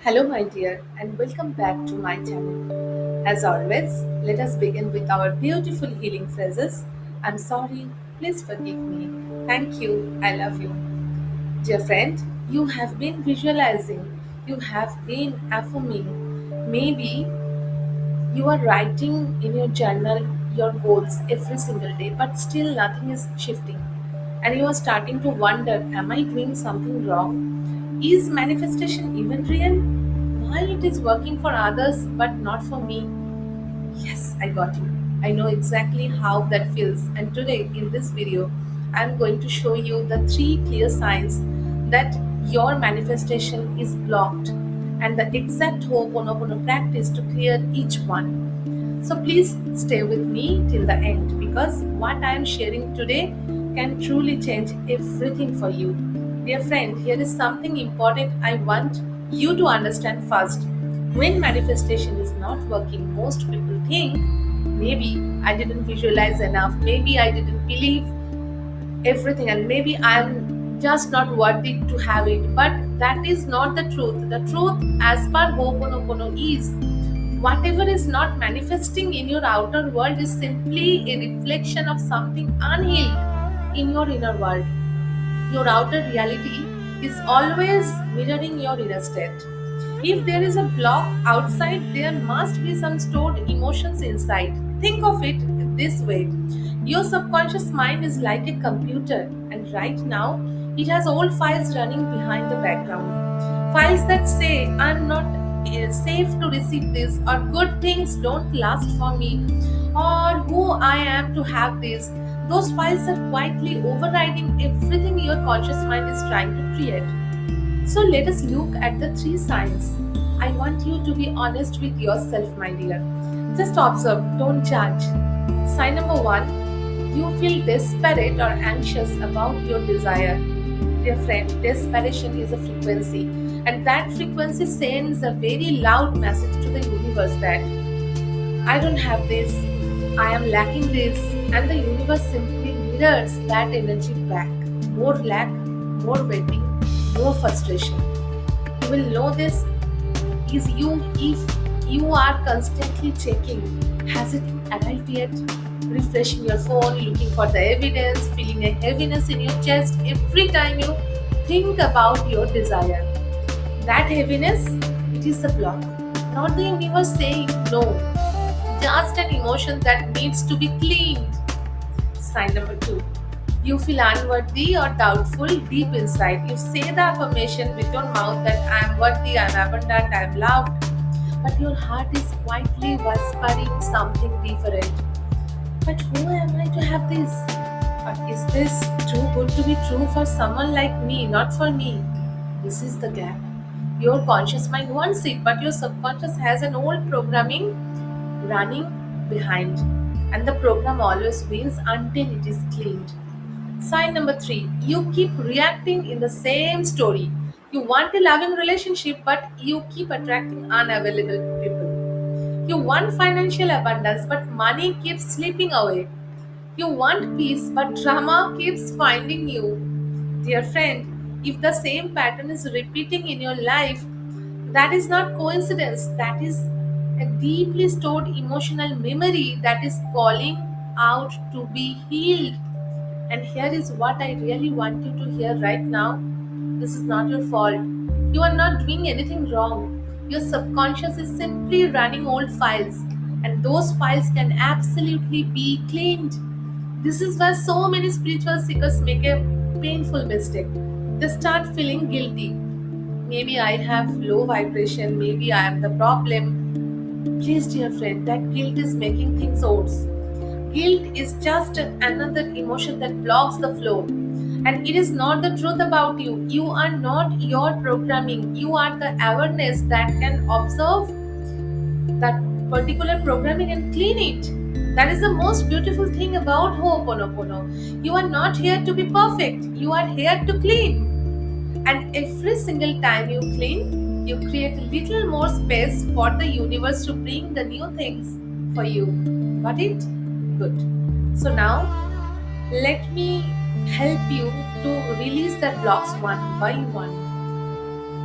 Hello, my dear, and welcome back to my channel. As always, let us begin with our beautiful healing phrases. I'm sorry, please forgive me. Thank you, I love you. Dear friend, you have been visualizing, you have been affirming. Maybe you are writing in your journal your goals every single day, but still nothing is shifting. And you are starting to wonder, am I doing something wrong? Is manifestation even real? Why it is working for others but not for me? Yes, I got you. I know exactly how that feels. And today in this video, I'm going to show you the three clear signs that your manifestation is blocked and the exact Ho'oponopono practice to clear each one. So please stay with me till the end because what I am sharing today can truly change everything for you. Dear friend, here is something important I want you to understand first. When manifestation is not working, most people think maybe I didn't visualize enough, maybe I didn't believe everything, and maybe I'm just not worthy to have it. But that is not the truth. The truth, as per Ho'oponopono, is whatever is not manifesting in your outer world is simply a reflection of something unhealed in your inner world. Your outer reality is always mirroring your inner state. If there is a block outside, there must be some stored emotions inside. Think of it this way: your subconscious mind is like a computer, and right now it has old files running behind the background. Files that say, I'm not safe to receive this, or good things don't last for me, or who I am to have this. Those files are quietly overriding everything your conscious mind is trying to create. So let us look at the three signs. I want you to be honest with yourself, my dear. Just observe, don't judge. Sign number one: you feel desperate or anxious about your desire. Dear friend, desperation is a frequency, and that frequency sends a very loud message to the universe that I don't have this, I am lacking this, and the universe simply mirrors that energy back. More lack, more waiting, more frustration. You will know this is you if you are constantly checking, has it arrived yet? Refreshing your phone, looking for the evidence, feeling a heaviness in your chest every time you think about your desire. That heaviness, it is the block, not the universe saying no, just an emotion that needs to be cleaned. Sign number two: you feel unworthy or doubtful deep inside. You say the affirmation with your mouth that I am worthy, I am abundant, I am loved, but your heart is quietly whispering something different. But who am I to have this? Or is this too good to be true for someone like me, not for me? This is the gap. Your conscious mind wants it, but your subconscious has an old programming running behind, and the program always wins until it is cleaned. Sign number three: you keep reacting in the same story. You want a loving relationship, but you keep attracting unavailable people. You want financial abundance, but money keeps slipping away. You want peace, but drama keeps finding you. Dear friend, if the same pattern is repeating in your life, that is not coincidence. That is a deeply stored emotional memory that is calling out to be healed. And here is what I really want you to hear right now. This is not your fault. You are not doing anything wrong. Your subconscious is simply running old files, and those files can absolutely be cleaned. This is why so many spiritual seekers make a painful mistake. They start feeling guilty. Maybe I have low vibration, maybe I am the problem. Please, dear friend, that guilt is making things worse. Guilt is just another emotion that blocks the flow. And it is not the truth about you. You are not your programming. You are the awareness that can observe that particular programming and clean it. That is the most beautiful thing about Ho'oponopono. You are not here to be perfect. You are here to clean. And every single time you clean, you create a little more space for the universe to bring the new things for you. Got it? Good. So now let me help you to release that blocks one by one.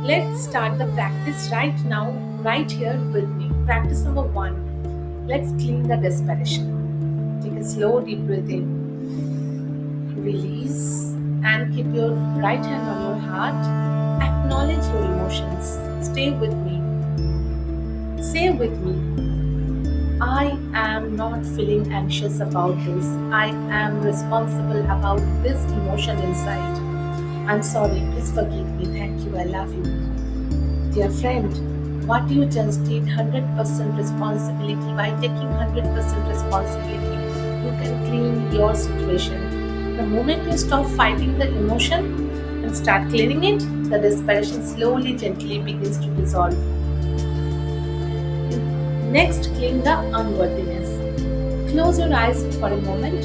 Let's start the practice right now, right here with me. Practice number one. Let's clean the desperation. Take a slow deep breath in, release, and keep your right hand on your heart. Acknowledge your emotions. Stay with me. Say with me, I am not feeling anxious about this. I am responsible about this emotion inside. I'm sorry, please forgive me. Thank you, I love you. Dear friend, what you just did 100% responsibility. By taking 100% responsibility, you can clean your situation. The moment you stop fighting the emotion and start cleaning it, the desperation slowly, gently begins to dissolve. Next, clean the unworthiness. Close your eyes for a moment.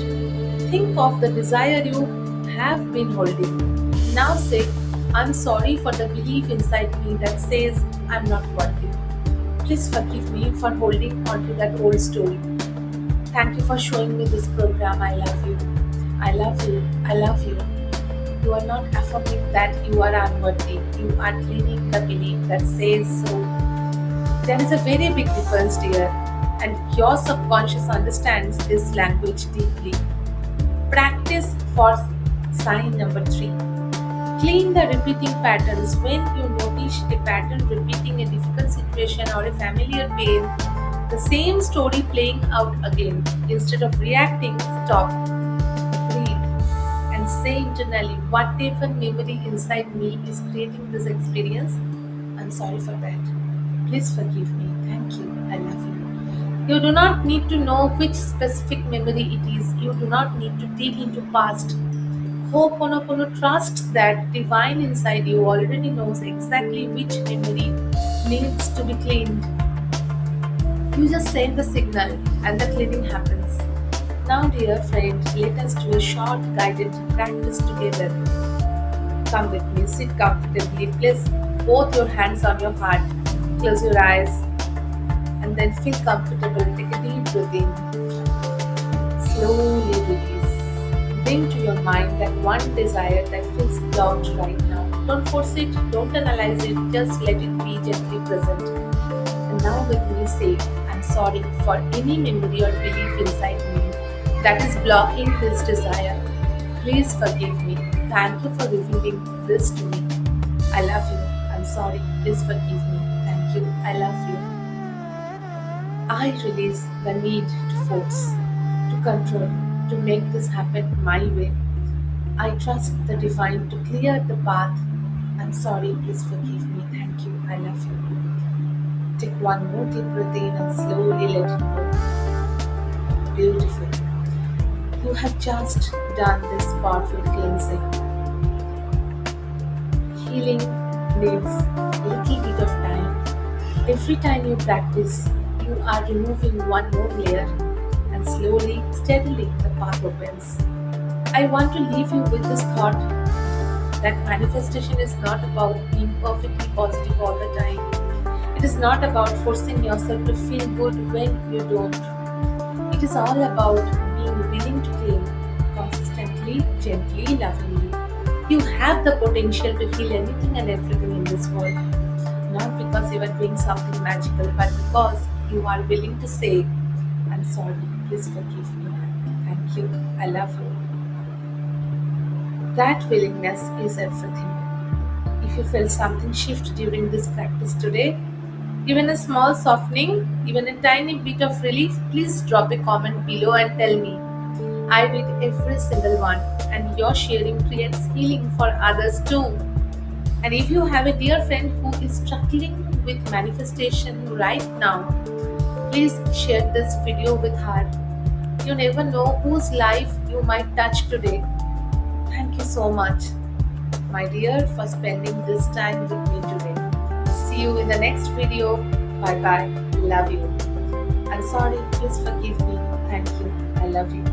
Think of the desire you have been holding. Now say, I'm sorry for the belief inside me that says I'm not worthy. Please forgive me for holding on to that old story. Thank you for showing me this program. I love you. I love you. I love you. You are not affirming that you are unworthy. You are cleaning the belief that says so. There is a very big difference here, and your subconscious understands this language deeply. Practice for sign number three. Clean the repeating patterns. When you notice a pattern repeating a difficult situation or a familiar pain, the same story playing out again, instead of reacting, stop, breathe, and say internally, whatever memory inside me is creating this experience, I'm sorry for that. Please forgive me. Thank you. I love you. You do not need to know which specific memory it is. You do not need to dig into past. Ho'oponopono trusts that divine inside you already knows exactly which memory needs to be cleaned. You just send the signal and the cleaning happens. Now, dear friend, let us do a short guided practice together. Come with me, sit comfortably, place both your hands on your heart, close your eyes, and then feel comfortable. Take a deep breath in, slowly release. Bring to your mind that one desire that feels blocked right now. Don't force it, don't analyze it, just let it be gently present. And now with me say, I'm sorry for any memory or belief inside me that is blocking this desire. Please forgive me. Thank you for revealing this to me. I love you. I'm sorry. Please forgive me. Thank you. I love you. I release the need to force, to control, to make this happen my way. I trust the divine to clear the path. I'm sorry. Please forgive me. Thank you. I love you. Take one more deep breath in and slowly let it go. Beautiful. You have just done this powerful cleansing. Healing needs a little bit of time. Every time you practice, you are removing one more layer, and slowly, steadily, the path opens. I want to leave you with this thought that manifestation is not about being perfectly positive all the time. It is not about forcing yourself to feel good when you don't. It is all about being willing to clean consistently, gently, lovingly. You have the potential to heal anything and everything in this world. Not because you are doing something magical, but because you are willing to say, I'm sorry, please forgive me. Thank you, I love you. That willingness is everything. If you feel something shift during this practice today, even a small softening, even a tiny bit of relief, please drop a comment below and tell me. I read every single one, and your sharing creates healing for others too. And if you have a dear friend who is struggling with manifestation right now, please share this video with her. You never know whose life you might touch today. Thank you so much, my dear, for spending this time with me today. See you in the next video. Bye bye. Love you. I'm sorry. Please forgive me. Thank you. I love you.